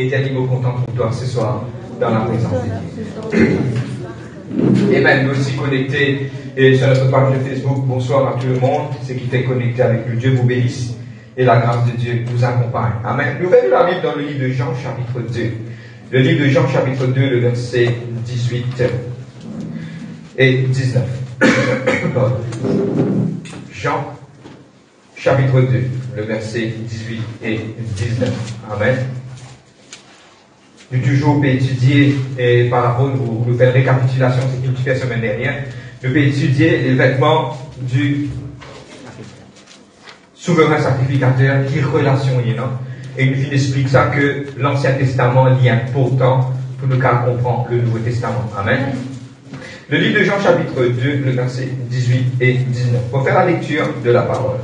Et Dianigo content pour toi ce soir dans la présence de Dieu. Et même aussi connecté sur notre page de Facebook. Bonsoir à tout le monde. Ceux qui étaient connectés avec nous. Dieu vous bénisse et la grâce de Dieu vous accompagne. Amen. Nous ouvrons la Bible dans le livre de Jean chapitre 2. Le livre de Jean chapitre 2, le verset 18 et 19. Jean chapitre 2, le verset 18 et 19. Amen. Nous toujours étudier par rapport, nous faire une récapitulation de ce qui fait la semaine dernière. Nous pouvons étudier les vêtements du souverain sacrificateur, qui relation il y a. Et nous explique ça que l'Ancien Testament est important pour nous comprendre le Nouveau Testament. Amen. Le livre de Jean chapitre 2, le verset 18 et 19. Pour faire la lecture de la parole.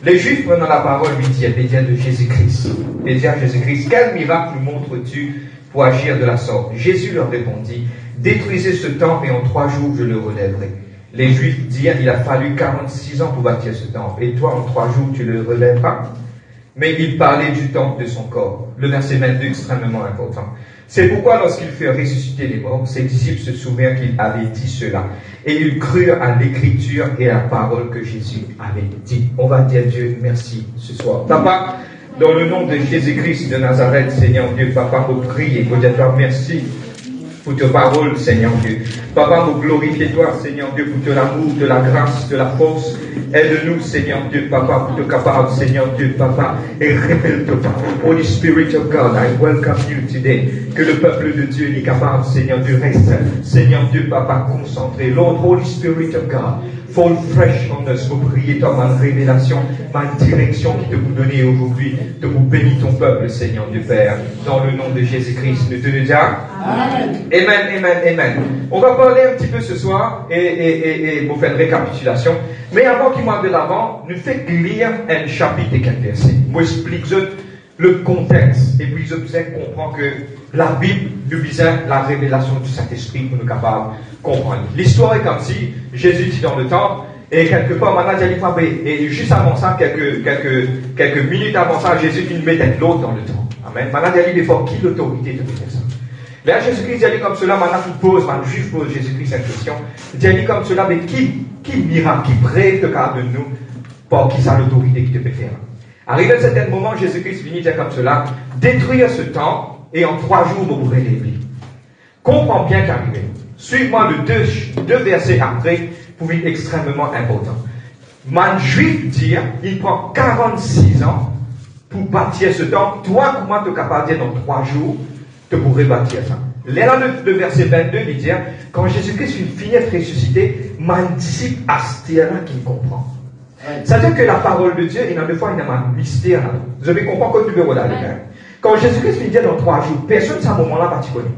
Les Juifs prenant la parole lui dirent de Jésus-Christ. Et dirent à Jésus-Christ, quel miracle nous montres-tu pour agir de la sorte? Jésus leur répondit, détruisez ce temple et en 3 jours je le relèverai. Les Juifs dirent, il a fallu 46 ans pour bâtir ce temple, et toi en 3 jours tu le relèveras? Mais il parlait du temple de son corps. Le verset 22 est extrêmement important. C'est pourquoi lorsqu'il fut ressuscité les morts, ses disciples se souvinrent qu'il avait dit cela. Et ils crurent à l'écriture et à la parole que Jésus avait dit. On va dire Dieu merci ce soir. Papa, dans le nom de Jésus-Christ de Nazareth, Seigneur Dieu, Papa, nous prie et nous disons merci pour ta parole, Seigneur Dieu. Papa, nous glorifions toi, Seigneur Dieu, pour ton amour, de la grâce, de la force. Aide-nous, Seigneur Dieu, Papa, pour te capable, Seigneur Dieu, Papa, et révèle ta parole. Holy Spirit of God, I welcome you today. Que le peuple de Dieu est capable, Seigneur Dieu, reste, Seigneur Dieu, Papa, concentré. Lord, Holy Spirit of God, fall fresh on us, pour prier toi, ma révélation, ma direction qui te vous donner aujourd'hui, de vous bénir ton peuple, Seigneur Dieu Père, dans le nom de Jésus-Christ. Nous te le disons. Amen. Amen, amen, amen. On va parler un petit peu ce soir et vous faire une récapitulation. Mais avant qu'il m'en de l'avant, nous fait lire un chapitre et quelques versets. Moi, explique le contexte et puis je vous comprendre que la Bible nous besoin la révélation du Saint-Esprit pour nous capables de comprendre. L'histoire est comme si Jésus dit dans le temple et quelque part maintenant il a dit et juste avant ça quelques minutes avant ça Jésus il mettait l'autre dans le temple. Amen. Maintenant il a dit des fois qui l'autorité de faire ça. Là Jésus-Christ il dit comme cela maintenant il pose, le juif pose Jésus-Christ cette question. Il a dit comme cela mais qui miracle, qui brève de cas de nous pour qui ça l'autorité qui te peut faire. Arrivé à un certain moment, Jésus-Christ finit dire comme cela, détruire ce temple et en 3 jours vous pourrez l'établir. Comprends bien qu'arrivé. Suivez-moi le 2 versets après pour être extrêmement important. Man juif dit, il prend 46 ans pour bâtir ce temple. Toi, comment tu es capable de dire dans 3 jours, tu pourrais bâtir ça? Là, le verset 22, il dit, quand Jésus-Christ finit de ressusciter, man disciple Astéra qui comprend. C'est-à-dire que la parole de Dieu, il y a des fois, il y a un mystère là. Vous avez compris que tu veux regarder. Quand Jésus-Christ finit dans 3 jours, personne à ce moment-là va te connaître.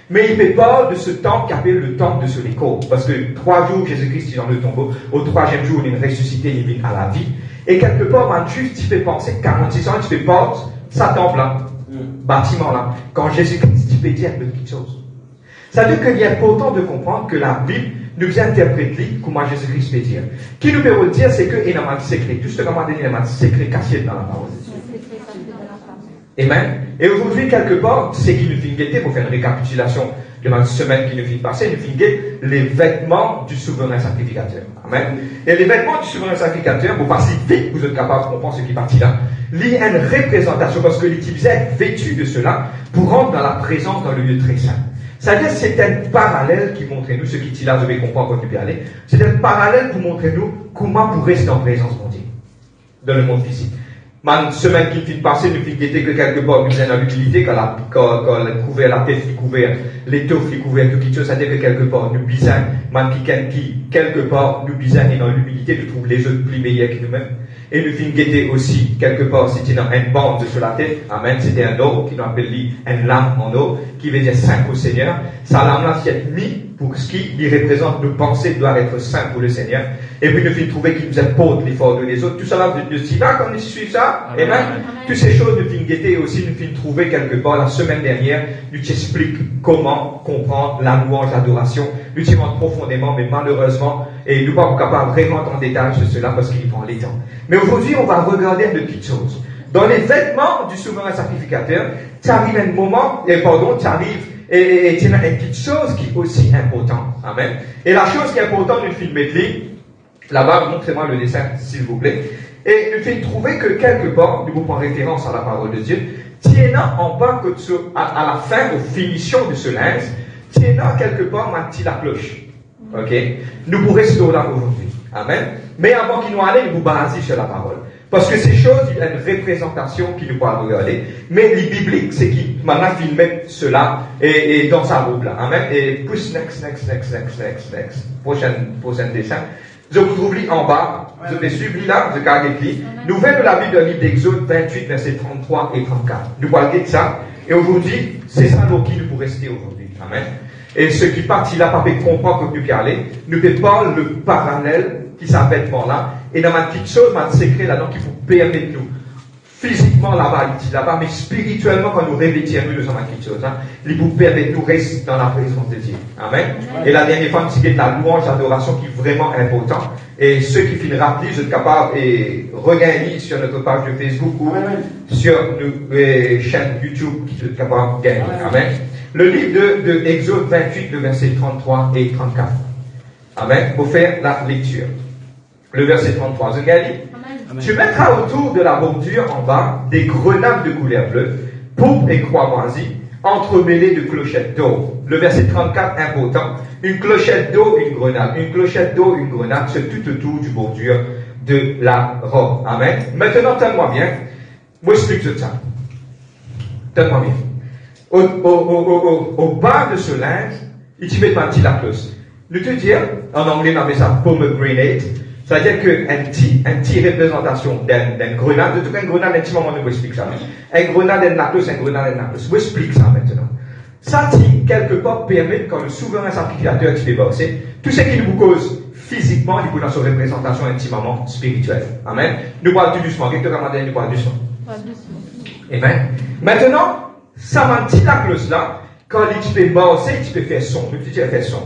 Mais il fait peur de ce temple qu'appelle le temple de Soléco. Parce que 3 jours, Jésus-Christ est dans le tombeau. Au 3e jour, il est ressuscité, il vient à la vie. Et quelque part, man, juste, tu fais penser 46 ans, tu fais porte, ça temple là, bâtiment là. Quand Jésus-Christ, tu peux dire quelque chose. C'est-à-dire qu'il est important de comprendre que la Bible nous interprète comment Jésus-Christ peut dire. Qui nous peut dire, c'est qu'il y a un secret. Tout ce qu'on a dit, il y a un secret caché dans la parole de Dieu. Amen. Et aujourd'hui, quelque part, c'est qui nous finit pour faire une récapitulation de la semaine qui nous finit passer, nous finit les vêtements du souverain sacrificateur. Amen. Et les vêtements du souverain sacrificateur, vous passez vite, vous êtes capable de comprendre ce qui est parti là. Il y a une représentation parce que l'utilisait est vêtu de cela pour rentrer dans la présence dans le lieu très saint. C'est-à-dire c'est un parallèle qui montre nous, ce qui est là, je vais comprendre quand tu peux aller. C'est un parallèle pour montrer nous comment pour rester en présence de Dieu dans le monde physique. Ma semaine qui vient de passer, nous finissons que quelque part, nous avons l'utilité, quand le couvert, la tête, le couvert, l'étoffe, le couvert, tout quelque chose, c'est-à-dire que quelque part, nous bisons, qui, quelque part, nous bisons et dans l'humilité, nous trouvons les autres plus meilleurs que nous-mêmes. Et nous finissons guetter aussi, quelque part, c'était dans une bande sur la tête, amen, c'était un eau, qui nous appelle une lame en eau, qui veut dire saint au Seigneur. Sa lame-là, c'est mis pour ce qui lui représente nos pensées doivent être saints pour le Seigneur. Et puis nous finissons trouver qu'il nous apporte l'effort de les autres. Tout cela, nous disons, là, quand nous suivons ça, amen. Toutes ces choses, nous finissons guetter aussi, nous finissons trouver quelque part, la semaine dernière, nous t'explique comment comprendre la louange, l'adoration. Nous t'y rentrons profondément, mais malheureusement, et nous ne sommes pas capables vraiment en détail sur cela parce qu'il prend les temps. Mais aujourd'hui, on va regarder de petites choses. Dans les vêtements du souverain sacrificateur, tu arrives à un moment, tu arrives et tu as une petite chose qui est aussi importante. Amen. Et la chose qui est importante du film Medley, là-bas, montrez-moi le dessin, s'il vous plaît. Et nous fait trouver que quelque part, nous prenons référence à la parole de Dieu, tiens en bas que à la fin, aux finitions de ce linge, tiens quelque part, m'a-t-il la cloche. Ok? Nous pourrons rester là aujourd'hui. Amen. Mais avant qu'il nous aille, nous basons sur la parole. Parce que ces choses, il y a une représentation qui nous parle regarder. Mais les bibliques, c'est qui maintenant filme cela et dans sa robe là. Amen. Et push next. Prochain dessin. Je vous trouve en bas. Je vais suivre là, je garde écrit. Nous venons de la Bible de livre d'Exode 28, versets 33 et 34. Nous parlons de ça. Et aujourd'hui, c'est ça qui nous pour rester aujourd'hui. Amen. Et ce qui partit là, pas fait comprendre que nous parler, nous fait parler le parallèle qui s'appelle par là. Et dans ma petite chose, ma secret là-dedans qui vous permet de nous, physiquement là-bas, mais spirituellement, quand nous revêtons, nous sommes ma petite chose, hein, il vous permet de nous rester dans la présence de Dieu. Amen. Et la dernière fois, c'est de la louange, l'adoration qui est vraiment important. Et ceux qui finissent rappeler, vous êtes capables de regagner sur notre page de Facebook ou sur nos chaînes YouTube qui sont capables de gagner. Amen. Le livre de Exode 28, le verset 33 et 34. Amen. Pour faire la lecture. Le verset 33. Je gagne. Tu mettras autour de la bordure en bas des grenades de couleur bleue, pourpre et croix moisie, entremêlées de clochettes d'or. Le verset 34, important. Une clochette d'eau, une grenade. Une clochette d'eau, une grenade, c'est tout autour du bordure de la robe. Amen. Maintenant, donne-moi bien. Moi, je explique ça. Donne-moi bien. Au bas de ce linge, il te met un petit laclos. Nous te dire, en anglais, on appelle ça pomegranate. C'est-à-dire qu'une petite représentation d'une grenade, en tout cas une grenade, un petit moment, je vous explique ça. Une grenade, un laclos, une grenade, un laclos. Je vous explique ça maintenant. Ça, quelque part, permet, quand le souverain sacrificateur qui fait bosser, tout ce qui nous cause physiquement, il peut dans sa représentation intimement spirituelle. Amen. Nous parlons tout doucement. Quelqu'un m'a dit, nous parlons doucement. Amen. Maintenant, ça m'a dit la clause là, quand il peut bosser, il peut faire son. Tu peux faire son.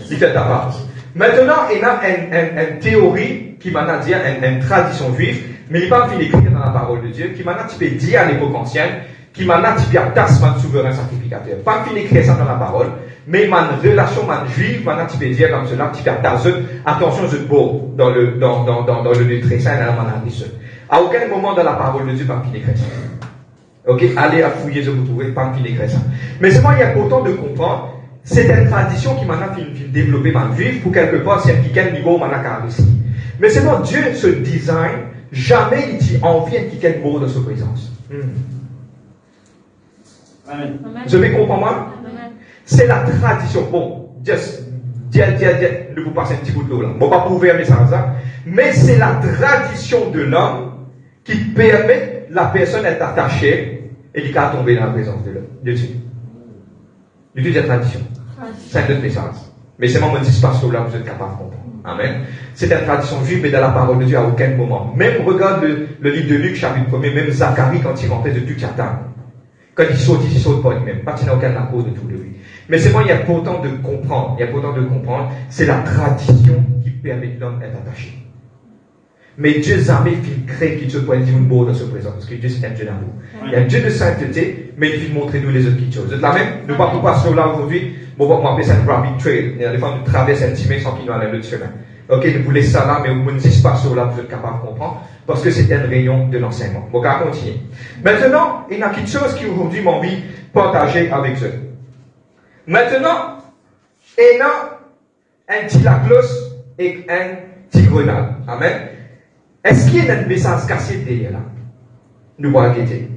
Il fait ta part. Maintenant, il y a une théorie qui m'a dit, une tradition juive, mais il n'est pas écrit dans la parole de Dieu, qui m'a dit, dire à l'époque ancienne, qui m'a dit, il y a tassement de souverain sacrificateur. Pas qu'il écrit ça dans la parole, mais ma relation juive, m'a dit, dire comme cela, il y a tassement, attention, je beau, dans le très saint, dans la dit à aucun moment dans la parole de Dieu, pas qu'il écrit ça. Ok, allez à fouiller, je vous trouverez pas qu'il écrit ça. Mais c'est moi, il est important de comprendre, c'est une tradition qui maintenant fait développer ma juive pour quelque part, c'est un niveau maintenant ici. Mais c'est moi, Dieu se design, jamais il dit envie de quelqu'un mot dans sa présence. Amen. Je vais comprendre moi? C'est la tradition. Bon, just, ne vous passez un petit bout de l'eau là. Bon, pas pour ouvrir mes sens, hein. Mais c'est la tradition de l'homme qui permet la personne d'être attachée et qui va tomber dans la présence de Dieu. De Dieu, c'est la tradition. C'est un autre message. Mais c'est moi qui dis pas sur là, vous êtes capable de comprendre. Amen. C'est une tradition juive, mais dans la parole de Dieu, à aucun moment. Même, regarde le livre de Luc, chapitre 1er, même Zacharie, quand il rentrait de Tucatan. Quand il saute pas lui-même. Pas qu'il n'a aucun accord de tout de lui. Mais c'est moi, il est important de comprendre. C'est la tradition qui permet de l'homme d'être attaché. Mais Dieu jamais fait créer qu'il se point de beau dans ce présent. Parce que Dieu, c'est un Dieu d'amour. Il y a un Dieu de sainteté, mais il fait montrer nous les autres petites choses. Vous êtes là même? Nous partons pas sur là aujourd'hui. Bon, on va appeler ça un rabbit trail. Il y a des fois, nous traversons un chemin sans qu'il nous aille l'autre chemin. Ok, vous laissez ça là, mais vous ne dites pas sur là, vous êtes capable de comprendre. Parce que c'est une réunion de l'enseignement. Bon, on va continuer. Maintenant, il y a quelque chose qui aujourd'hui m'a envie de partager avec eux. Maintenant, il y a un petit laclos et un petit grenade. Amen. Est-ce qu'il y a un message cassé derrière là? nous voit guetter.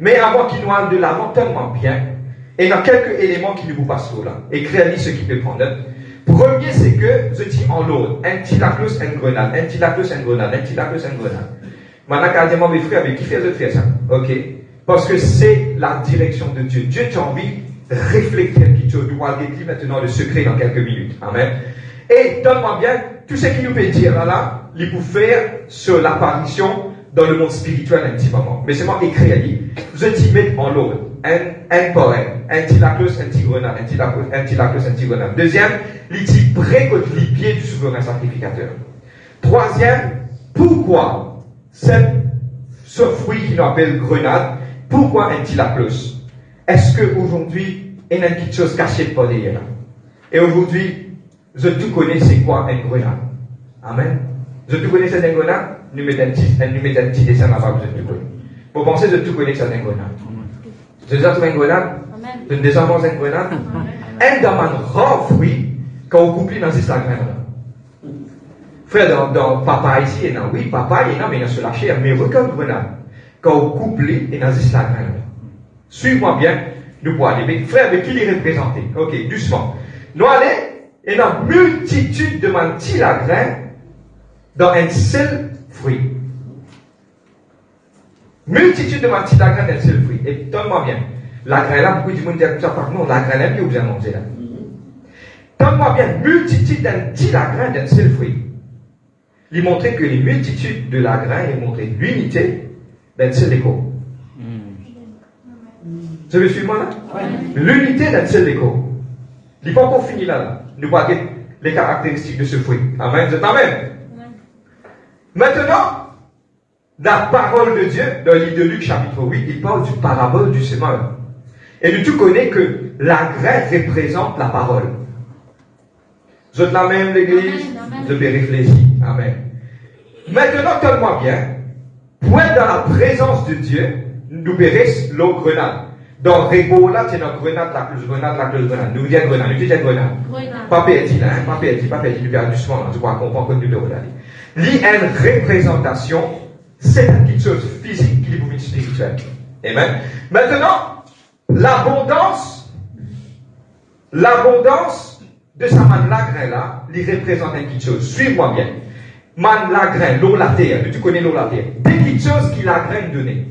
Mais avant qu'il nous aille de l'avant tellement bien, et il y a quelques éléments qui nous passent là. Écrivez ce qui peut prendre. Premier, c'est que, je dis en l'ordre, un tilaclos, une grenade, un tilaclos, une grenade, un tilaclos, une grenade. Maintenant, carrément, mes frères, avec qui fait ça? Ok? Parce que c'est la direction de Dieu. Dieu t'a envie de réfléchir qui te doit guetter maintenant le secret dans quelques minutes. Amen. Et donne-moi bien, tout ce qu'il nous peut dire là, il peut faire sur l'apparition dans le monde spirituel un petit moment. Mais c'est moi écrit à lui. Je t'y mets en l'ordre. Un poème, un tilaclos, un tigrenade, un tilaclos, un tigrenade. Deuxième, il t'y près contre les pieds du souverain sacrificateur. Troisième, pourquoi ce fruit qu'il appelle grenade, pourquoi un tilaclos? Est-ce qu'aujourd'hui, il y a une petite chose cachée pour derrière là? Et aujourd'hui, je tout connais c'est quoi un grenade. Amen. Je tout connais c'est un grenade, nous mettons un petit dessin là-bas, je tout connais. Vous pensez que je tout connais c'est un grenade? Je dis à tout un grenade, je ne descends pas un grenade. Un dans un rare fruit, quand on coupe dans ce grain là. Frère, dans papa ici, et non, oui, papa, et non, mais il y a sur la chair, mais regarde grenade. Quand on coupe et dans ce grain là. Suis-moi bien, nous pouvons aller. Mais frère, avec qui il est représenté? Ok, doucement. Nous allons, il y a une multitude de mantis à grain dans un seul fruit. Multitude de mantis à grain dans un seul fruit. Et donne-moi bien. La grain là, beaucoup de monde disent ça par non, la grain là, bien vous avez mangé là. Donne-moi bien, multitude d'un petit grain d'un seul fruit. Il montrait que les multitudes de la grain, il montrait l'unité d'un seul écho. Vous me suivez moi là? L'unité d'un seul écho. Il n'est pas encore fini là. Nous voyons les caractéristiques de ce fruit. Amen. Vous êtes amen. Maintenant, la parole de Dieu, dans le livre de Luc chapitre 8, il parle du parabole du semeur. Et nous tous connaissons que la graine représente la parole. Vous êtes la même l'église? Je vais réfléchir. Amen. Maintenant, donne-moi bien, pour être dans la présence de Dieu, nous verrons l'eau grenade. Dans Rébo, là, c'est notre grenade, la cloche grenade, la cloche grenade. Nous disons grenade, nous disons grenade. Pas perdu, là, pas perdu, nous perdons doucement, là, je crois qu'on comprend que nous devons aller. L'y une représentation, c'est une petite chose physique qui est pour une spirituelle. Amen. Maintenant, l'abondance de sa man lagrin là, il représente une petite chose. Suis-moi bien. Man lagrin, l'eau la terre, tu connais l'eau la terre. Des petites choses qui la graine donnée.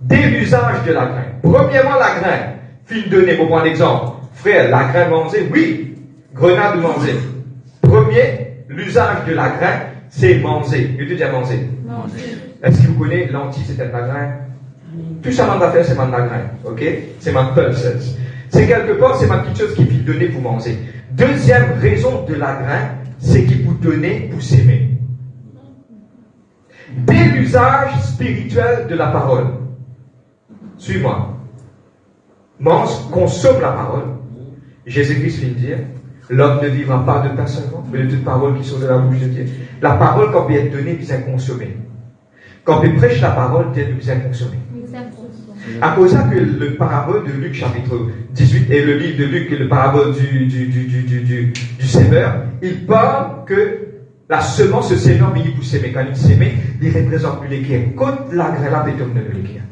Dès l'usage de la graine. Premièrement, la graine. Fil donné, pour prendre l'exemple. Frère, la graine manger, oui. Grenade manger. Premier, l'usage de la graine, c'est manger. Je te dis à manger. Est-ce que vous connaissez l'anti, c'est la graine? Tout ça, man va faire, c'est man la graine. Ok? C'est man pulses. C'est quelque part, c'est ma petite chose qui est donnée pour manger. Deuxième raison de la graine, c'est qu'il vous donner pour s'aimer. Dès l'usage spirituel de la parole. Suis-moi. Mange, consomme la parole. Jésus-Christ vient dire, l'homme ne vivra pas de pain seulement, mais de toute parole qui sort de la bouche de Dieu. La parole, quand elle est donnée, bien consommée. Quand elle prêche la parole, elle bien consommée. À cause de ça que le parabole de Luc chapitre 18 et le livre de Luc et le parabole du sémeur, il parle que la semence se sème, mais il pousse ses mécaniques s'aimer, il représente plus l'équerre. Quand la graine là est de l'équerre.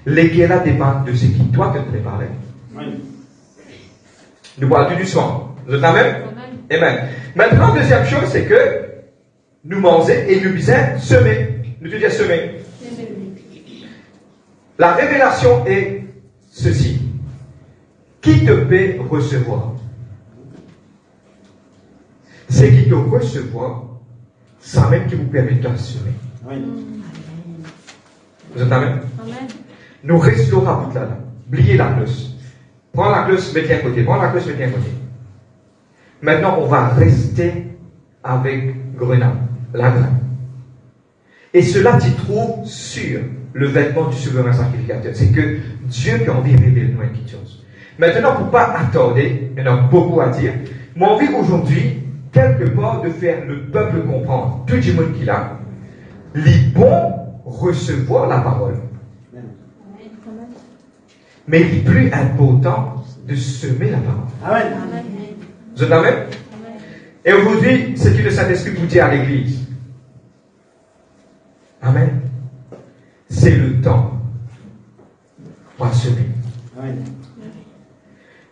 L'équerre là dépend de ce qui toi te préparer. Nous bois du sang. Vous êtes la même? Amen. Maintenant, deuxième chose, c'est que nous mangeons et nous disons semer. Nous disons semer. La révélation est ceci. Qui te peut recevoir? C'est qui te recevoir, ça même qui vous permet d'assumer. Vous êtes amen? Nous restons à bout là. Oubliez la cloche. Prends la cloche, mettez à côté. Prends la cloche, mettez à côté. Maintenant, on va rester avec grenade, la graine. Et cela, tu trouves sur le vêtement du souverain sacrificateur. C'est que Dieu qui a envie de révéler nous quelque chose. Maintenant, pour ne pas attarder, il y en a beaucoup à dire, mais envie aujourd'hui, quelque part, de faire le peuple comprendre, tout le monde qui l'a, les bons recevoir la parole. Mais il est plus important de semer la parole. Amen. Vous êtes amen? Et aujourd'hui, c'est que le Saint-Esprit vous dit à l'Église. Amen. C'est le temps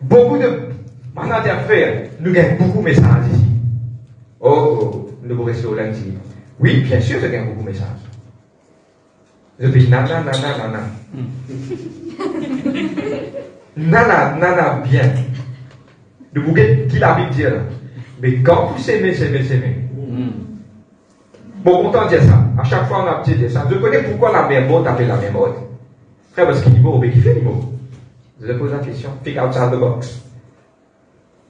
Beaucoup de maintenant d'affaires, nous gagnons beaucoup de messages ici. Oh, nous vous restez au lundi. Oui, bien sûr, je gagne beaucoup de messages. Je dis nana. Nana, bien. De vous dire qui la Bible dit là. Mais quand vous s'aimez. Bon, content de dire ça. À chaque fois, on a petit dire ça. Je connais pourquoi la même mode appelle la même mode. Frère, parce qu'il niveau, mais qui fait niveau? Je pose la question. Think outside the box.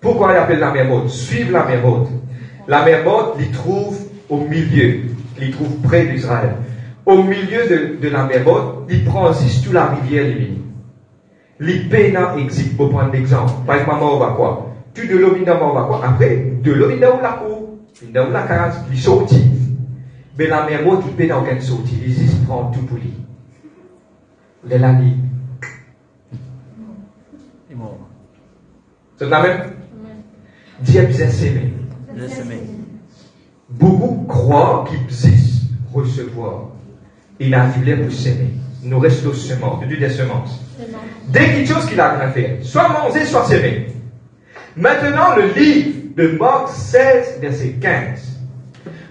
Pourquoi il appelle la même mode? Suivre la même mode. La même mode, il trouve au milieu. Il trouve près d'Israël. Au milieu de la mer mode, il prend juste toute la rivière Libye. L'Ipéna existe, pour prendre l'exemple. Par exemple, on va quoi? Tu de l'eau, on va quoi? Après, de l'eau, il la cour, il la case, il sortit. Mais la mer mode, il n'a aucune sortie. Il juste prend tout pour lui. Il est là, il est mort. C'est la même? Dieu bien s'aimer. Beaucoup croient qu'ils puissent recevoir. Il a dit pour s'aimer. Nous restons aux semences, des semences. Dès quelque chose qu'il a fait, soit manger, soit s'aimer. Maintenant, le livre de Marc 16, verset 15.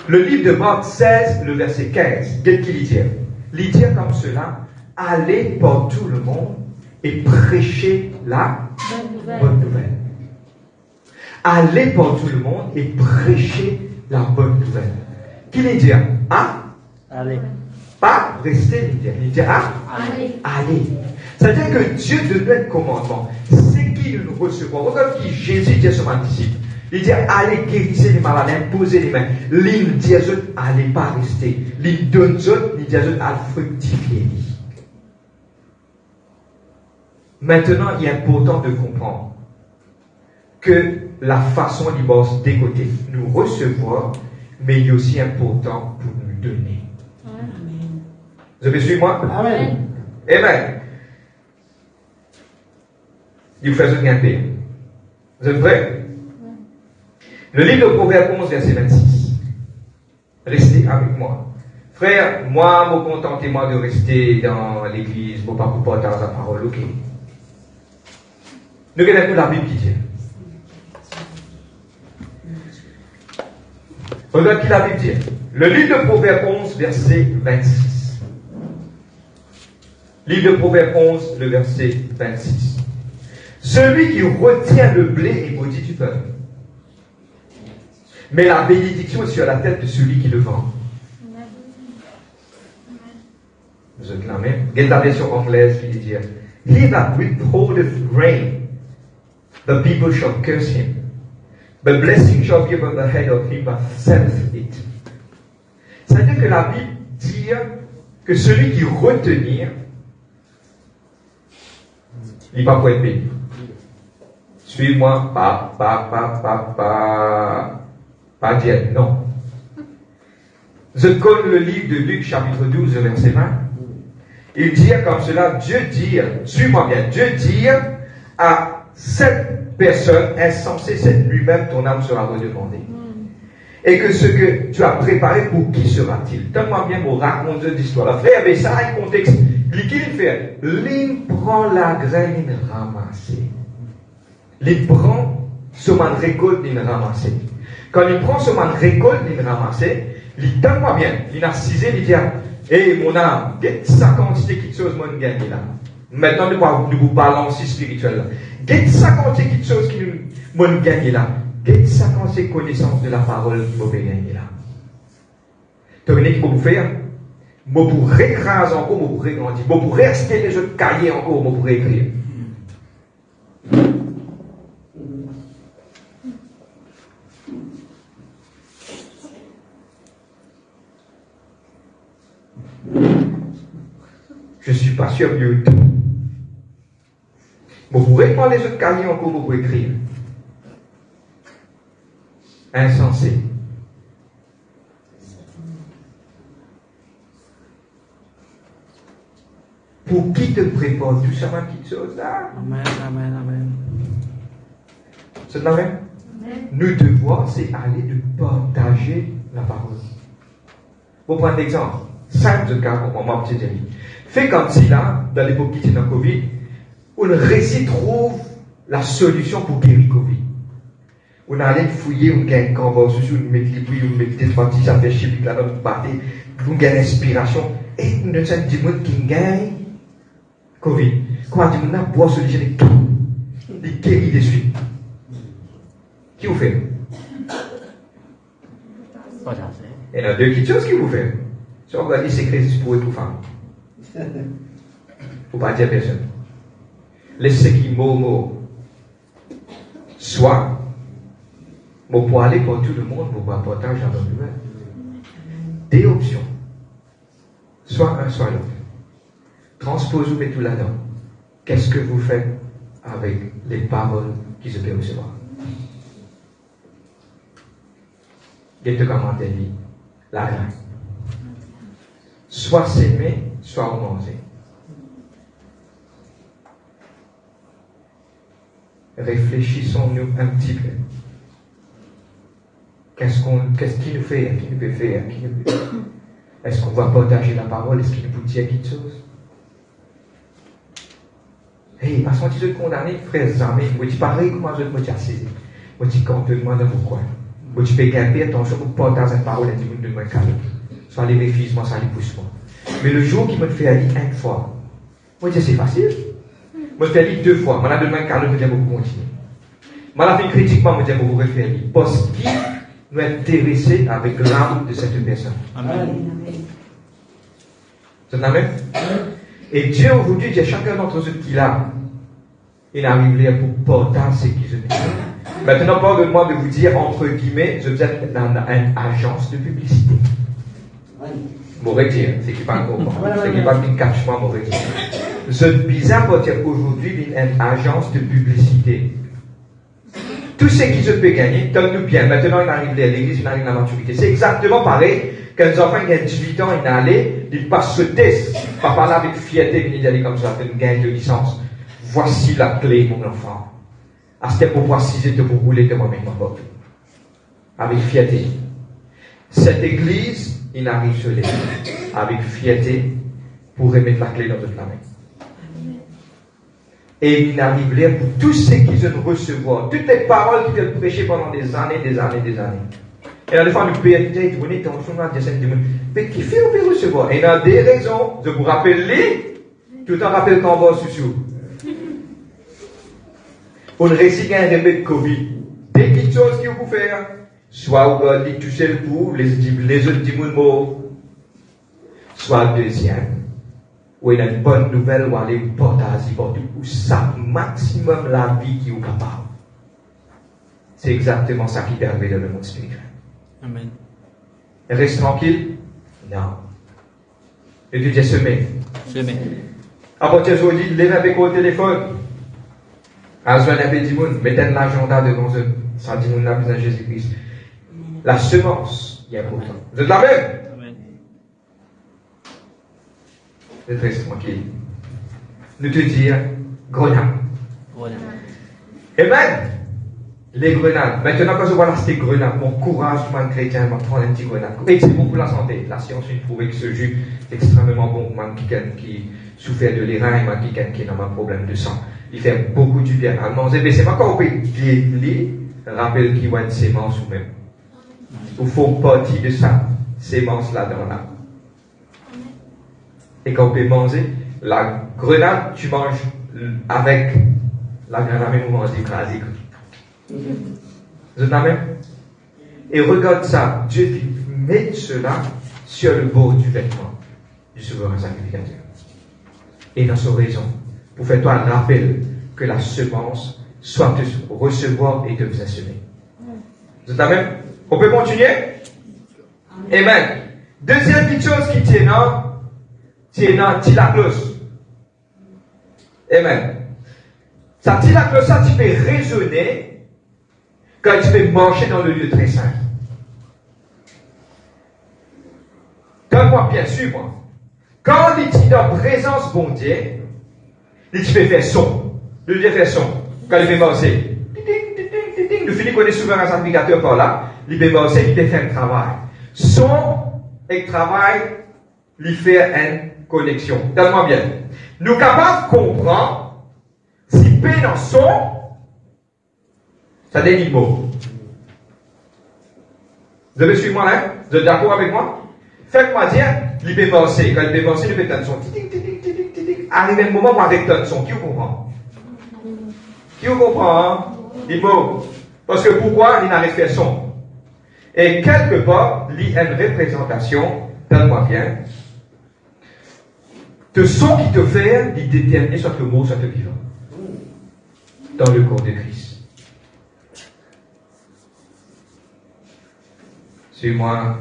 Le livre de Marc 16, le verset 15. Qu'est-ce qu'il dit? Il dit comme cela, allez par tout le monde et prêchez la bonne nouvelle. Allez par tout le monde et prêchez la bonne nouvelle. Qu'il dit? Allez. Pas rester, il dit allez. C'est-à-dire que Dieu donne un commandement. C'est qui nous recevons. Regarde qui Jésus dit à son disciple. Il dit allez guérissez les malades, imposez les mains. Il dit à eux, allez pas rester. Il donne eux, il dit à eux, allez fructifier. Maintenant, il est important de comprendre que la façon d'y bosser des côtés, nous recevoir, mais il est aussi important pour nous donner. Vous avez suivi moi? Amen. Amen. Il vous fait ce bien paix. Vous êtes prêts? Le livre de Proverbes 11, verset 26. Restez avec moi. Frère, moi, me contentez-moi de rester dans l'église, pour pas vous porter la parole, ok? Nous regardons la Bible qui dit. Regarde qui la Bible dit. Le livre de Proverbes 11, verset 26. Livre de Proverbes 11, le verset 26. Celui qui retient le blé est maudit du peuple. Mais la bénédiction est sur la tête de celui qui le vend. Vous êtes la même. Regardez la version anglaise qui dit He that withholdeth grain, the people shall curse him. But blessing shall be upon the head of him that selleth it. C'est-à-dire que la Bible dit que celui qui retenir, il n'est pas pour être béni. Suis-moi, pas dire non. Je connais le livre de Luc, chapitre 12, verset 20. Il dit comme cela, Dieu dit, suis-moi bien, Dieu dit à cette personne insensée, c'est lui-même, ton âme sera redemandée. Et que ce que tu as préparé, pour qui sera-t-il? Donne-moi bien mon raconte d'histoire. La frère, mais ça a un contexte. Qui il fait? Il prend la graine, il ramasse. Il prend ce man récolte, il ramasse. Quand il prend ce man récolte, il ramasse. Il donne-moi bien. Il a cisé, il dit, hé mon âme, quelle sa quantité de choses moi gagne là. Maintenant, de vous balancer spirituel là. Quelle sa quantité de choses qui nous gagne là. Quelle sa quantité de connaissance de la parole qui vous gagner là. Tu connais ce qu'il faut vous faire? Moi pour récraser encore, moi pour régrandir. Moi pour rester les autres cahiers encore, moi pour écrire. Je ne suis pas sûr de tout. Vous pourrez prendre les autres cahiers encore pour écrire. Insensé. Pour qui te prépare tout ça, ma petite chose là? Amen, amen, amen. C'est la même? Nous devoir, c'est aller de partager la parole. Pour prendre l'exemple, simple cas pour moi, petit ami. Fait comme si là, dans l'époque qui était dans le Covid, où le récit trouve la solution pour guérir Covid. On allait fouiller, on gagne quand on va sur on met les bouilles, on met des trois petits, ça fait chier, puis là, on battait, on gagne l'inspiration. Et nous sommes des gens qui gagnent Covid. Quand on dit, on a boire solution de tout, les guéris de suite. Qui vous fait? Il y en a deux petites choses qui vous fait. Si on regarde les secrets, c'est pour tout femme. Faut pas dire personne. Laissez qui mot. Soit, pour aller pour tout le monde, pour partager dans le monde. Des options. Soit un, soit l'autre. Transposez-vous tout là-dedans. Qu'est-ce que vous faites avec les paroles qui se peuvent recevoir? Et te commenter la grâce. Soit s'aimer, soit manger. Réfléchissons-nous un petit peu. Qu'est-ce qu'il nous fait? Qui nous peut faire? Est-ce qu'on va partager la parole? Est-ce qu'il nous peut dire quelque chose? Hey, parce qu'on dit de condamner, frères amis, moi je dis pareil comment je me dis assise. Moi je dis quand on te demande pourquoi. Moi tu peux gagner attention pour partager une parole et dire de moi calme. Soit les refuse moi, ça les pousse moi. Mais le jour qu'il me fait aller une fois, moi je dis c'est facile. Moi je fais aller 2 fois, moi la demande calme, je dis beaucoup continuer. Moi la fin critique, moi je dis beaucoup refaire aller. Parce qu'il nous est intéressé avec l'âme de cette personne. Amen. C'est amen. Et Dieu aujourd'hui dit à chacun d'entre eux qui l'a, il arrive là pour partager ce qu'ils ont dit. Maintenant, pardonnez-moi de vous dire, entre guillemets, je vous êtes dans une agence de publicité. Mauvais dire, c'est qui pas comprendre. C'est qui pas une cachement, mauvais dire. C'est bizarre pour dire qu'aujourd'hui, il y a une agence de publicité. Tout ce qui se peut gagner, donne-nous bien. Maintenant, il arrive à l'église, il arrive à la maturité. C'est exactement pareil. Quand les enfants qui ont 18 ans, ils allaient, ils passent ce test. Papa là avec fierté, ils allaient comme ça, une gagne de licence. Voici la clé, mon enfant. À ce pour voir si c'était pour rouler de moi-même, ma porte. Avec fierté. Cette église, il arrive sur les avec fierté pour remettre la clé dans notre main. Et il arrive là pour tous ceux qui veulent recevoir, toutes les paroles qu'ils veulent prêcher pendant des années. Et à la fin, nous pouvons dire, vous êtes en chemin de cette demande. Mais qui fait, on peut recevoir. Et il y a des raisons, je vous rappelle tout en rappelle quand on va sous. On récite un remède Covid. Des petites choses qu'il faut faire. Soit vous allez tout seul pour, les autres disent mots. Soit deuxième. Ou il y a une bonne nouvelle, ou aller partager pour tout, ou ça maximum la vie qui est capable. C'est exactement ça qui permet dans le monde spirituel. Amen. Reste tranquille? Non. Et Dieu dit semer. À partir d'aujourd'hui, lève avec au téléphone. À ce moment-là, il dit, mettez l'agenda devant eux. Ça dit, nous avons besoin de Jésus-Christ. La semence, il y a important. Vous êtes la même? Amen. Vous êtes reste tranquille. Nous te dire, grenade. Amen. Les grenades. Maintenant, quand je vois là, ces grenades, mon courage, man chrétien, m'a prendre un petit grenade. Et c'est bon pour la santé. La science a prouvé que ce jus est extrêmement bon pour man qui souffre de l'éreintement, man qui a un problème de sang. Il fait beaucoup du bien à manger. Mais c'est pas quand on peut les rappelle qu'il y a une sémence ou même. Il faut partie de ça, sémence là-dedans là. Et quand on peut manger, la grenade, tu manges avec la grenade, même on mange écrasé. Vous êtes la même? Et regarde ça, Dieu met cela sur le bord du vêtement du souverain sacrificateur. Et dans sa raison, pour faire toi un rappel que la semence soit te recevoir et te vous semer. Vous êtes la même? On peut continuer? Amen. Deuxième petite chose qui tient dans Tilaclos. Amen. Ça, Tilaclos, ça, tu peux raisonner quand tu peux marcher dans le lieu très saint. Donne-moi bien sûr, moi. Quand il est dans présence bon Dieu, il peut faire son. Le Dieu fait son. Quand il peut marcher. Le Philippe connaît souvent un sacrificateur par là. Il peut marcher, il peut faire un travail. Son et travail, il fait une connexion. Donne-moi bien. Nous sommes capables de comprendre si paix dans son, Ça dit mot. Vous avez suivi moi là? Vous êtes d'accord avec moi? Faites-moi dire, il peut penser. Quand il peut penser, il peut tenir son. Arrive un moment où avec ton son. Qui vous comprend? Qui vous comprend? Il mot. Parce que pourquoi il n'a fait son? Et quelque part, il y a une représentation, donne-moi bien, de son qui te fait, il détermine soit le mot, soit le vivant. Dans le corps de Christ. Suis-moi.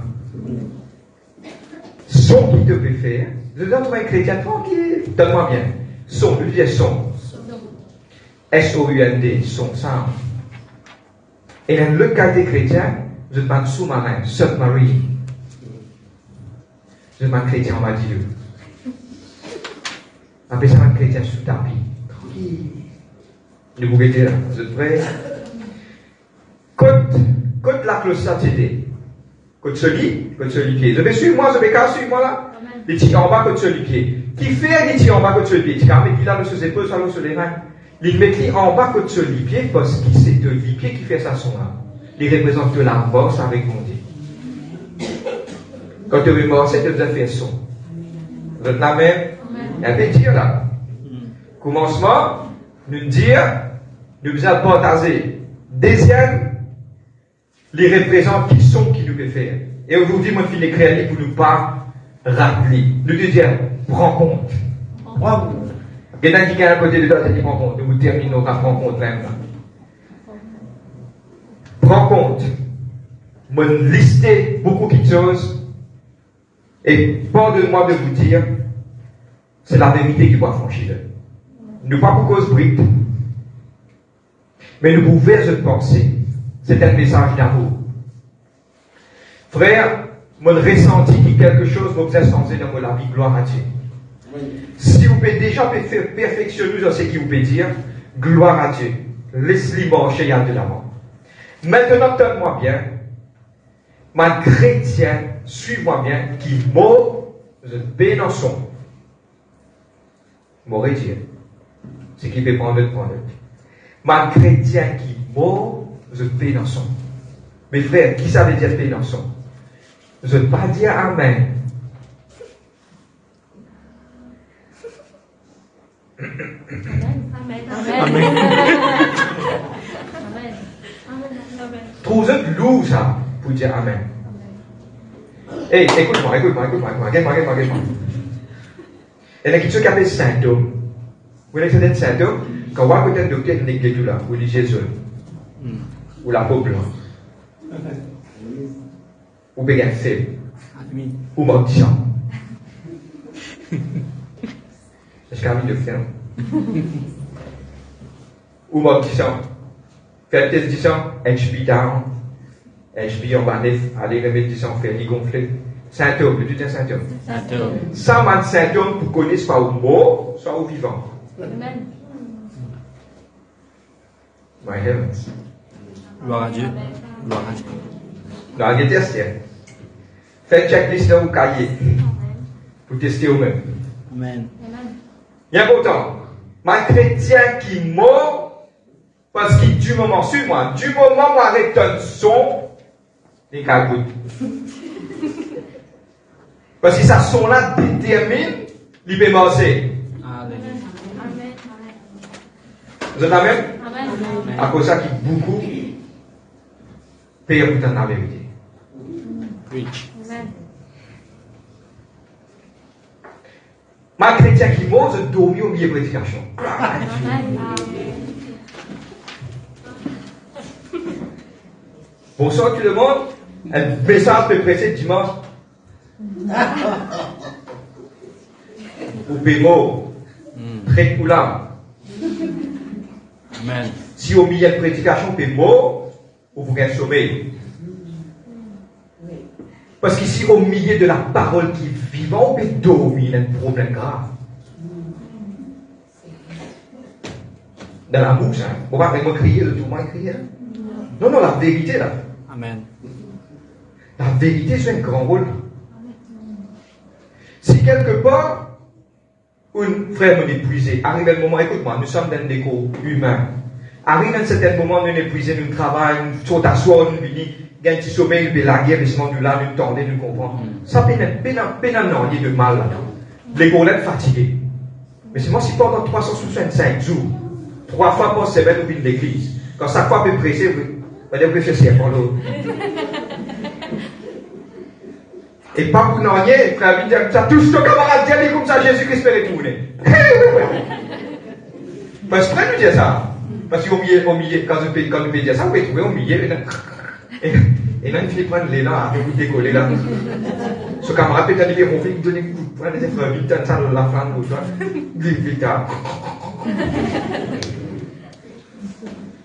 Son qui te fait faire, je donne un chrétien tranquille, donne-moi bien. Son, je dis son. S-O-U-N-D, son, sound. Et dans le cas des chrétiens, je demande sous-marin, submarine. Je demande chrétien, on m'a dit Dieu. Appelez ça un chrétien sous tapis. Tranquille. Ne vous mettez là, vous êtes prêts? Côte la cloche c'était. Côte celui pied. Je vais suivre moi, je vais casser suivre moi là. Les petits en bas, côte celui pied. Qui fait les petits en bas, côte celui pied? Car il a le sous épaule, soit le sous les mains. Il met les en bas, côte celui pied, parce que c'est de pied qui fait ça son là. Il représente de la force avec mon Dieu. Quand tu veux morcer, tu dois faire son. Vous êtes la même? Il y a un dire là. Commencement, nous dire, nous allons partager. Deuxième, les représentants qui sont qui nous peuvent faire. Et aujourd'hui, moi, je finis créer pour nous pas rappeler. Nous te dire, prends compte. Bravo. Il y en a qui à côté de toi, qui prend compte. Nous terminons par prendre compte même. Prends compte. Moi, lister beaucoup de choses. Et pardonnez-moi de vous dire, c'est la vérité qui doit franchir. Nous pas pour cause brute. Mais nous pouvons se penser. C'est un message d'amour. Frère, mon ressenti qui quelque chose vous a changé dans la vie, gloire à Dieu. Oui. Si vous pouvez déjà perfectionner dans ce qui vous peut dire, gloire à Dieu. Laisse-le marcher de l'avant. Maintenant, donne-moi bien, ma chrétien, suis-moi bien, qui mot, je bénançon. M'aurait dit, c'est qui peut prendre le prendre. Ma chrétien qui mot, je bénançon. Mes frères, qui ça veut dire bénançon? Je ne veux pas dire Amen. Amen. Amen. Amen. Trouvez loup ça pour dire Amen. Hey, écoute-moi. Regarde-moi. Il y a quelque chose qui appelle symptôme. Vous voyez certains symptômes? Quand on voit peut-être un docteur qui n'est pas là, ou les Jésus, ou la peau blanche, ou bien faible, ou mendiant. Est-ce qu'il y a envie de faire? Ou mendiant. Faites test disant, HB down, HB on va aller remettre disant, faire les gonfler. Symptôme, le tout est symptôme. Ça m'a symptôme pour connaître soit au mort, soit au vivant. Amen. My heavens. Gloire à Dieu. Gloire à Dieu. Dans les tests, faites checklist dans vos cahiers pour tester vous-même. Amen. Il y a pourtant, ma chrétien qui mort, parce que du moment, suis-moi, du moment où avec ton son, les cagoutes. Parce que ça son-là détermine l'hypermorcée. Amen. Vous êtes la même? Amen. À cause de ça, qui beaucoup payent pour la vérité. Preach. Amen. Ma chrétien qui mort, je dormis au milieu de prédication. Bonsoir tout le monde. Un message de prêcher dimanche. Ou bémo. Très coulant. Amen. Si au milieu de prédication, bémo, ou vous gagnez sommeil. Parce qu'ici, au milieu de la parole qui est vivante, on peut dormir, il y a un problème grave. Dans la bouche, hein. On va vraiment crier, le tout le monde crier. Non, la vérité là. Amen. La vérité joue un grand rôle. Si quelque part, un frère me épuisé, arrive le moment, écoute-moi, nous sommes dans des corps humains. Arrive à un certain moment, nous épuisons, nous travaillons, nous sautons à soi, nous venons, gagne du sommeil, nous la guerre, nous là, nous tendons, nous comprenons. Ça peine non, il y a de mal là-dedans. Les gonnettes fatigués. Mais c'est moi si pendant 365 jours, 3 fois par semaine, nous venons de l'église. Quand chaque fois peut presser, vous allez faire c'est pour l'autre. Et pas pour n'en rien, frère, ça touche ton camarade, dis comme ça, Jésus-Christ peut retourner. Parce que nous dire ça. Parce qu'au milieu, quand nous dire ça, vous pouvez trouver au milieu, et là, il finit prendre les là, avec vous décoller là. Ce camarade peut aller on fait donner un coup de poing, des frères, vite, ça, la femme, ou toi, vite,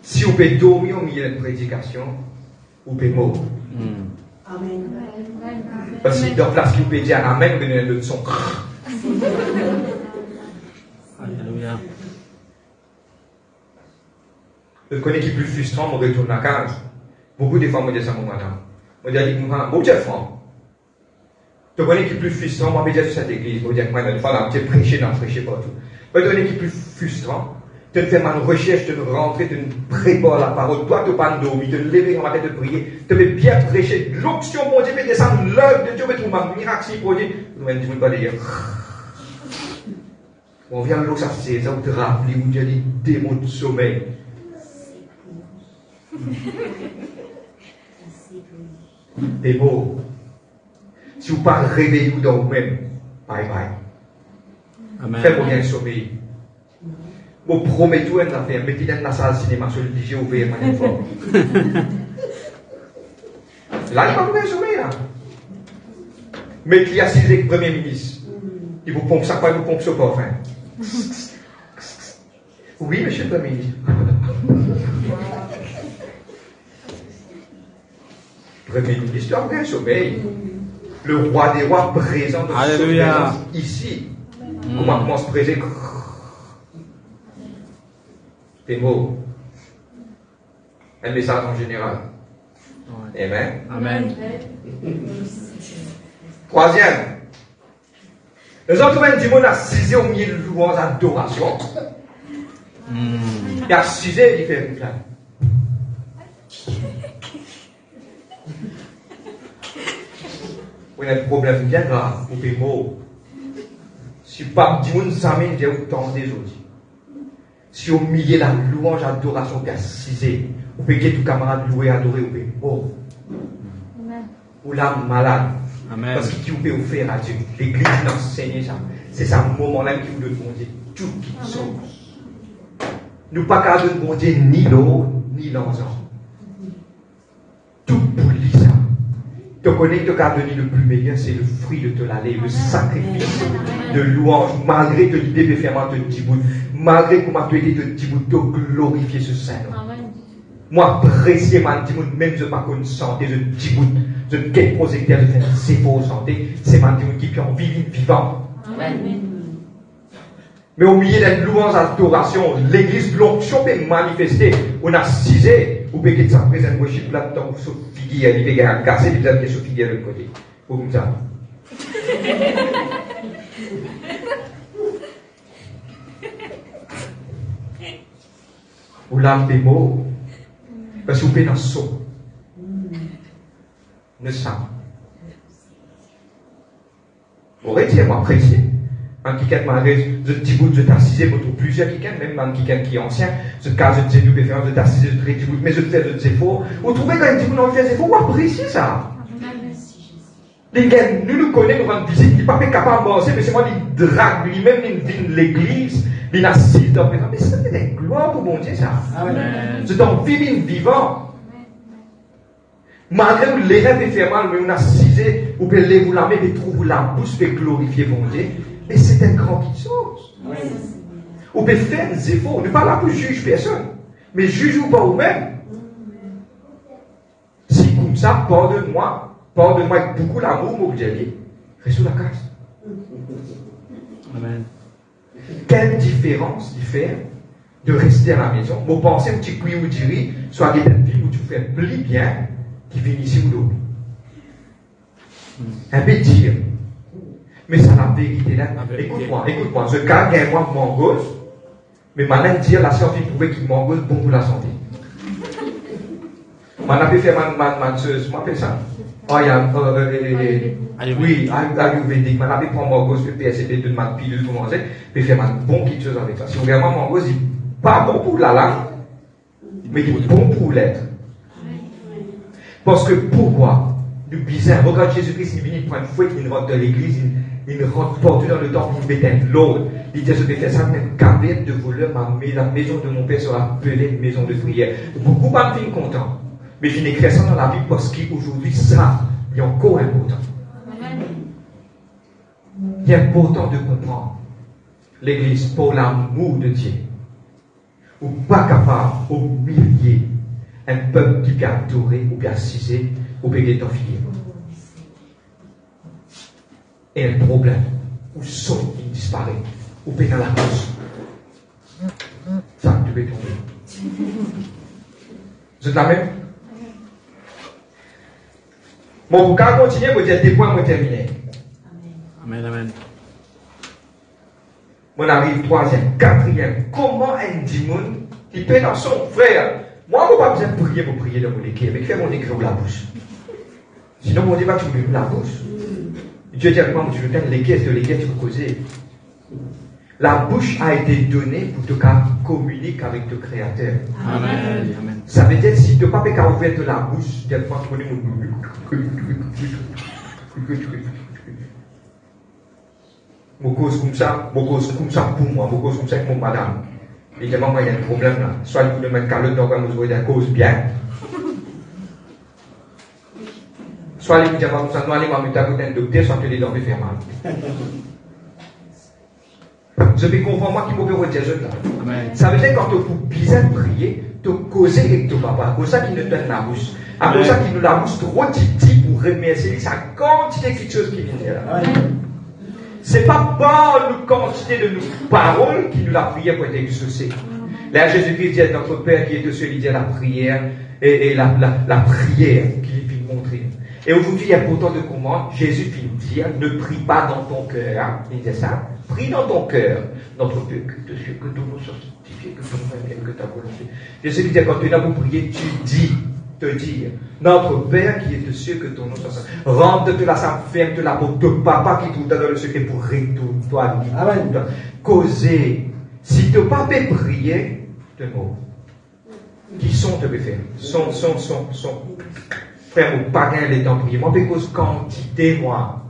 si vous pouvez dormir au milieu d'une prédication, vous pouvez mourir. Amen. Parce que dans la place qui vous pouvez dire Amen, vous donnez le son. Alléluia. Je connais qui est plus frustrant, je retourne à la case. Beaucoup de fois, je dis ça à mon madame. Je dis, bon, Dieu, franc. Je connais qui est plus frustrant, moi, je dis sur cette église. Je dis, moi, une fois, je prêcher partout. Je connais qui est plus frustrant. Tu fais une recherche, tu rentrer, tu prépares la parole. Toi, tu n'as pas dormi, tu te lever en matin de prier. Tu veux bien prêcher. L'option, mon Dieu, fait descendre l'œuvre de Dieu, mais tu m'as un miracle, si, pour Dieu. Nous, on ne pas dire. On vient l'eau, ça, c'est ça, on te rappelle, où Dieu dit, démon de sommeil. T'es beau. Si vous ne pas réveillez vous dans vous-même, bye bye. Amen. Faites-moi bien sommeil. Vous promettez une affaire, mettez dans la salle de cinéma sur le DJ ouvert, pas une fois. Là, il va vous bien sommeil, là. Mettez y assis avec le Premier ministre. Il vous pompe ça, quoi, il vous pompe ce parfum. Oui, monsieur le Premier ministre. Premier ministre, tu as bien sommeil. Le roi des rois présent dans cette présence ici. Comment se présente? Des mots. Un message en général. Amen. Amen. Troisième. Les autres même du monde assisé au milieu de louange d'adoration. Il a assisé, il fait plein. On a un problème bien grave, ou des mots. Si pas du monde s'amène, j'ai autant des autres. Si au milieu de la louange, adoration, puis assisé, vous pouvez tout camarade louer, adorer, vous pouvez mort. Ou l'âme malade. Amen. Parce que vous pouvez offrir à Dieu. L'église n'enseigne ça. C'est ça moment-là qui vous donne bon Dieu. Tout qui chose. Nous pas qu'à donner bon Dieu ni l'eau, ni l'argent. Tout pour lui ça. Te connaître qu'à donner le plus meilleur, c'est le fruit de te l'aller, le sacrifice de louange, malgré que l'idée de faire te Djibout, malgré que tu été de Djibout, de glorifier ce Saint-Nom. Moi, apprécier ma Djibout, même je pas une santé, je Djibout, je ne sais pas je fais c'est pour santé, c'est ma Djibout qui est en vie vivant. Mais au milieu d'une louange d'adoration, l'église l'onction peut manifester, on a cisé, ou peut être ça présente worship là-dedans, sauf figuier, il peut être cassé, puis il peut être sauf figuier de l'autre côté. Ou comme ça. Ou l'âme des mots, parce que vous pouvez dans ce saut. Ne ça. Vous aurez dit, moi, apprécié. Un kikan je Djibout, je t'assisais pour plusieurs kikan, même un kikan qui est ancien, ce cas je disais nous préférence, je t'assisais, je traite Djibout, mais je fais de faux. Vous trouvez quand Djibout non fait faux, vous appréciez ça. Les gars, nous connaissons, nous rendons visite, il n'est pas capable d'avancer, mais c'est moi qui drague lui-même, il vient de l'église, il assise dans le présent. Mais c'est une gloire pour mon Dieu ça. C'est un vivant. Malgré que les rêves fait mal, mais on a cisé, ou peut les vous la mettre, et trouve la bouche, peut glorifier mon Dieu. Mais c'est un grand qui chose. On peut faire des efforts. On n'est pas là pour juger personne. Mais juge-vous pas vous-même. Si comme ça, pardonne-moi avec beaucoup d'amour, mon Dieu, reste sous la casse. Amen. Quelle différence il fait de rester à la maison? Vous pensez un petit coup ou diri, soit des vie où tu fais plus bien, qui vient ici ou l'autre. Un peu dire. Mais c'est la vérité là. Écoute-moi, ce cas, gagne-moi mon gosse, Mais maintenant, dire la science prouve qu'il mange bon pour la santé. Maintenant, je fais ma soeur, moi, je fais ça. Oh, il y a, oui, ayurvédique. Maintenant, je prends mon gosse, je fais PSP, de ma pilule pour manger, je fais ma bon quelque chose avec ça. Si vraiment mon gosse, il n'est pas bon pour la langue, mais il est bon pour l'être. Parce que pourquoi? Du bizarre. Regarde Jésus-Christ, il vient prendre une fouette, il rentre dans l'église, il rentre partout dans le temple, il met un l'autre. Il dit, je vais faire ça, même cabine de voleur, la maison de mon père sera appelée une maison de prière. Beaucoup de gens sont contents. Mais je n'écris ça dans la Bible parce qu'aujourd'hui, ça, il est encore important. Il est important de comprendre l'église pour l'amour de Dieu. Ou pas capable, humilier un peuple qui peut adorer, ou bien assiser, ou bien t'enfiler. Et un problème, ou saut, il disparaît, ou bien dans la cause. Ça, tu peux tomber. Vous êtes la même? Bon, pour qu'on continue, vous dire des points, vous terminer. Amen, amen. On arrive troisième, quatrième. Comment un démon qui peut dans son frère? Moi, je n'ai pas besoin de prier pour prier dans mon équipe, mais fais mon écrit la bouche. Sinon, mon débat, tu ouvres la bouche. Dieu dit avec moi, tu veux faire l'équipe, de l'équipe, tu peux causer. La bouche a été donnée pour te communiquer avec le Créateur. Amen. Amen. Ça veut dire si tu n'as pas pu ouvrir de la bouche, des fois tu connais mon cause comme ça pour moi, mon cause comme ça avec mon madame. Évidemment, moi, il y a un problème là. Soit il faut mettre calotte dans la mesure de cause bien. Soit il faut dire comme ça, nous allons m'amener à côté d'un docteur, soit que les dents me faire mal. Je vais comprendre moi qui m'ouvre au là. Ça veut dire quand tu fais bien prier, tu causes avec ton papa. C'est pour ça qu'il nous donne la bouche. C'est pour ça qu'il nous la bouche trop titi pour remercier sa quantité de choses qui vient là. Ce n'est pas par la quantité de nos paroles qui nous la prière pour être exaucée. Là, Jésus-Christ dit à notre Père qui est de ceux qui dit la prière et la prière qu'il vient montrer. Et aujourd'hui, il est important de comprendre, Jésus vient dire, ne prie pas dans ton cœur. Il dit ça. Prie dans ton cœur. Notre Père, que de ceux que ton nom soit sanctifié, que ton nom vienne, que ta volonté. Jésus dit, quand tu es là pour prier, tu dis, te dire, notre Père qui est de ceux que ton nom soit sanctifié. Rentre de la ferme de la peau de papa qui tout dans le secret pour retourner toi. Amen. Causer. Si tu pas peux prier, de mots. Qui sont te faire? Sont. Frère, au pagan, les temps prier. Moi, je cause quantité, moi.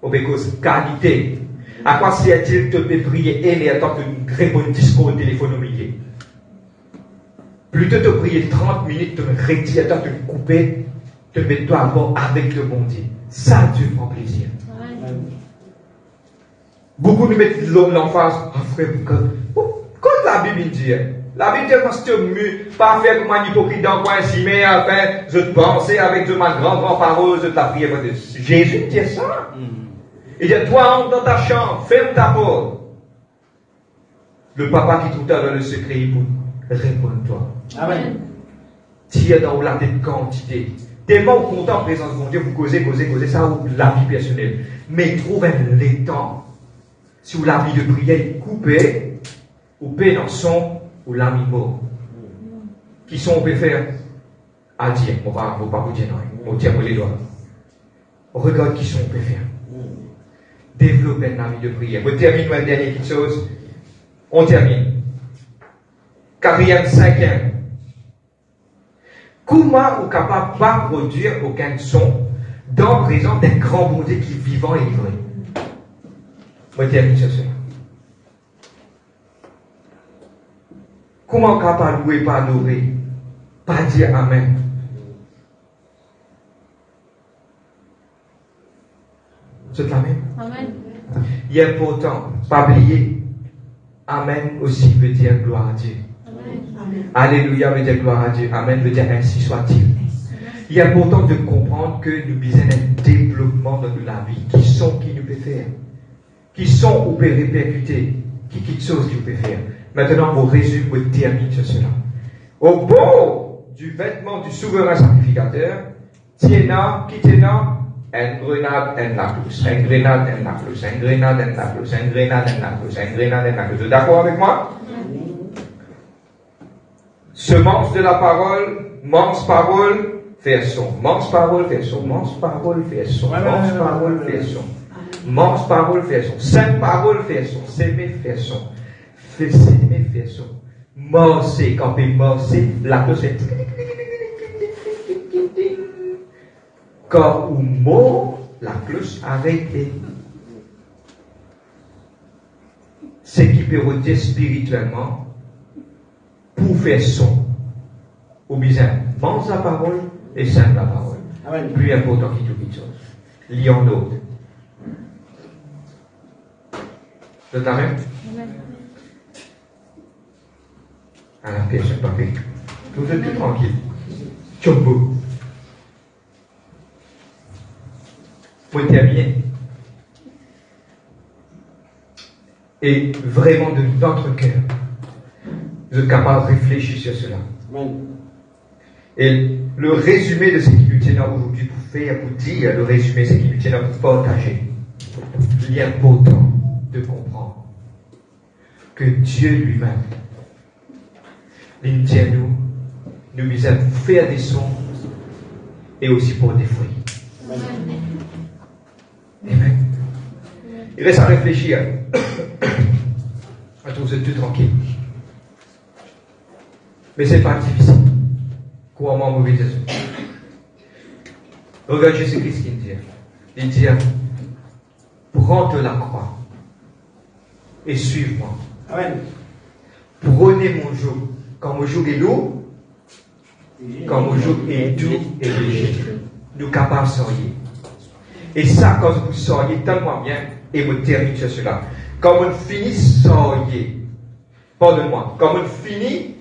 Je cause qualité. À quoi sert-il de te prier et attendre une réponse discours au téléphone au milieu? Plutôt te prier 30 minutes, te retirer, te couper, te mettre toi à bord avec le bon Dieu. Ça, Dieu prend plaisir. Beaucoup nous mettent l'emphase, frère, quand la Bible dit, la Bible dit, quand tu es pas faire comme un hypocrite dans le coin, si, mais enfin, je te pensais avec de ma grande parole, je te la prière. Jésus dit ça. Il dit, toi, entre dans ta chambre, ferme ta porte. Le papa qui tout à l'heure le secret, il peut répondre toi. Amen. Tire dans la tête quantité. Tellement content en présence de mon Dieu, vous causez, ça ou la vie personnelle. Mais trouvez les temps. Si vous l'avez de prière, coupez, ou paix dans son, ou l'ami mort. Qui sont, on peut faire à dire, on va pas vous dire non, on tient les doigts. Regarde qui sont, on peut faire. Développer un ami de prière. On termine une dernière petite chose. On termine. Quatrième, cinquième. Comment on est capable de ne pas produire aucun son dans le présent d'un grand bon Dieu qui est vivant et livré? On termine sur cela. Comment on est capable de louer, pas adorer, pas dire Amen? C'est la même. Amen. Il est important, pas oublier. Amen aussi veut dire gloire à Dieu. Amen. Alléluia veut dire gloire à Dieu. Amen veut dire ainsi soit-il. Il est important de comprendre que nous besoin d'un développement dans la vie. Qui sont qui nous peut faire? Qui sont ou peut répercuter? Qui chose qui nous peut faire? Maintenant, on résume, on termine sur cela. Au bout du vêtement du souverain sacrificateur, tiena, qui tiena? Une grenade, une laclus. Une grenade, une laclus. Une grenade, une laclus. Une grenade, une laclus. Une grenade, une laclus. Vous êtes d'accord avec moi? Semence de la parole, manche parole, faire son. Manche parole, faire son. Manche parole, faire son. Manche parole, faire son. Manche parole, faire son. Sainte parole, faire son. S'aimer, faire son. S'aimer, faire son. Morcer, quand il morcer, la cloche fait. Quand on mord, la cloche arrêtée. S'équiper spirituellement pour faire son. Ou bien, pense la parole et simple la parole. Amen. Plus important qu'il toute chose. Lions d'autres. C'est Amen. À la paix, c'est pas fait. Tout est tranquille. Tchombo. Pour terminer. Et vraiment de notre cœur, vous êtes capable de réfléchir sur cela. Amen. Et le résumé de ce qui nous tient aujourd'hui pour faire, pour dire, le résumé, c'est qui nous tient pour partager. Il est important de comprendre que Dieu lui-même, il tient nous mise à faire des sons et aussi pour des fruits. Amen. Amen. Il reste à réfléchir. Attends, vous êtes tout tranquille. Mais c'est pas difficile. Crois-moi, mauvais Jésus. Regarde Jésus-Christ qui dit. Il dit, prends la croix et suive-moi. Amen. Prenez mon joug. Quand mon joug est lourd, quand mon joug est doux et léger, nous capables de sortir. Et ça, quand vous sortez tellement bien, et vous terminez sur cela. Quand vous finissez sortir, pardonne-moi, quand vous finissez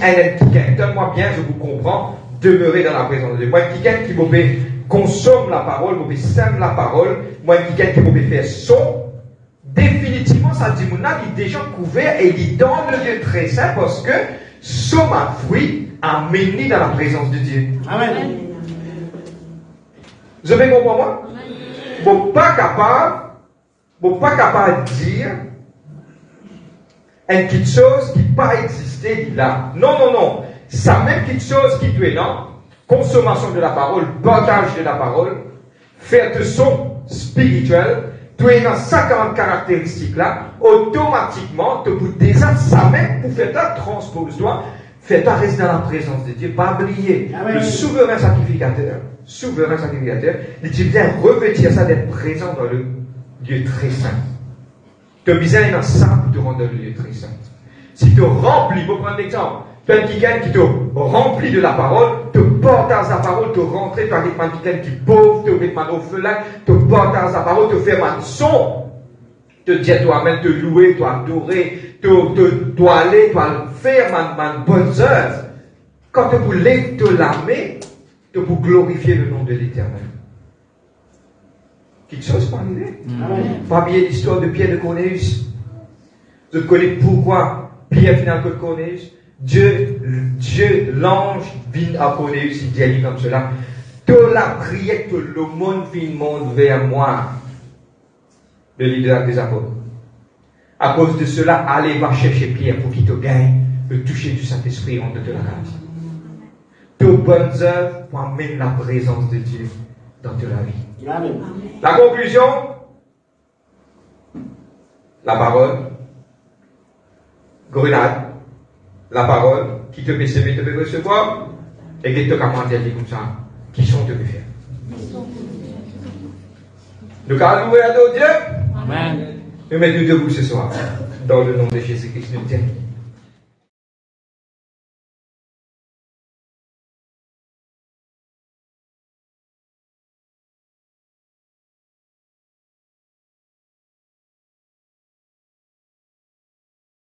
un quelqu'un, tellement bien, je vous comprends, demeurez dans la présence de Dieu. Moi, quelqu'un qui vous consomme la parole, vous sème la parole, moi, quelqu'un qui vous faire son, définitivement, ça dit, mon âme, il est déjà couvert et il est dans le lieu très saint parce que somme un fruit amené dans la présence de Dieu. Amen. Vous avez compris moi? Vous n'êtes pas capable de dire une petite chose qui n'a pas existé là. Non, non, non. Ça même petite chose qui est là, consommation de la parole, partage de la parole, faire de son spirituel, tu es dans 50 caractéristiques là, automatiquement, tu peux déjà, ça même pour faire ta transpose-toi, faire ta rester dans la présence de Dieu, pas oublier. Le souverain sacrificateur, il dit bien revêtir ça d'être présent dans le lieu très saint. Tu as besoin d'un saint pour te rendre dans le lieu très saint. Si tu remplis, pour prendre l'exemple, tu as quelqu'un qui te remplit de la parole, te partage la parole, te rentrer, tu as quelqu'un qui pauvre, te met au feu là, te partage la parole, te fait un son, te dire toi-même, te louer, toi adorer, te aller, toi faire une bonne œuvre. Quand tu voulais te l'amener, tu peux glorifier le nom de l'Éternel. Quelque chose peut arriver. Pas bien l'histoire de Pierre de Cornélius. Vous connaissez pourquoi Pierre final de Cornélius. Dieu, l'ange, vient à Cornélius, il dit comme cela. Toute la prière que le monde monte vers moi. Le leader des apôtres. À cause de cela, allez va chercher Pierre pour qu'il te gagne le toucher du Saint-Esprit en de la grâce. Toutes bonnes œuvres pour amener la présence de Dieu dans toute la vie. Amen. La conclusion, la parole, grenade, la parole, qui te peut s'aimer, te peut recevoir, et qui te commande dire comme ça, qui sont te peut faire. Nous allons louer à nos Dieu. Amen. Nous mettons debout ce soir, dans le nom de Jésus-Christ, nous terminons.